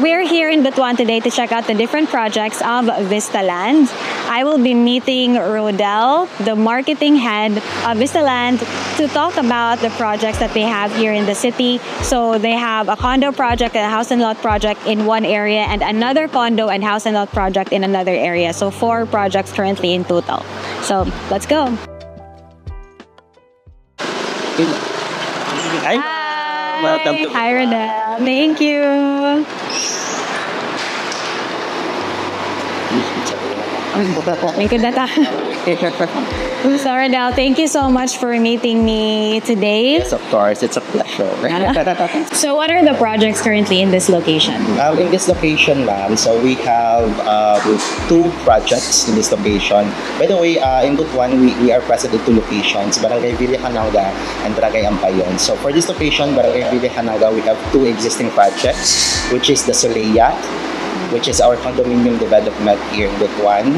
We're here in Butuan today to check out the different projects of Vistaland. I will be meeting Rodel, the marketing head of Vistaland, to talk about the projects that they have here in the city. So they have a condo project and a house and lot project in one area and another condo and house and lot project in another area. So 4 projects currently in total. So let's go. Hi. Welcome to Hi, Rodel. Thank you. Thank you, Data. So, Rodel, thank you so much for meeting me today. Yes, of course. It's a pleasure. So, what are the projects currently in this location? In this location, ma'am, so we have 2 projects in this location. By the way, in Butuan, we are present in 2 locations, Barangay Villa Canaga and Barangay Ampayon. So for this location, Barangay Villa Canaga, we have 2 existing projects, which is the Soleil, which is our condominium development here in Butuan.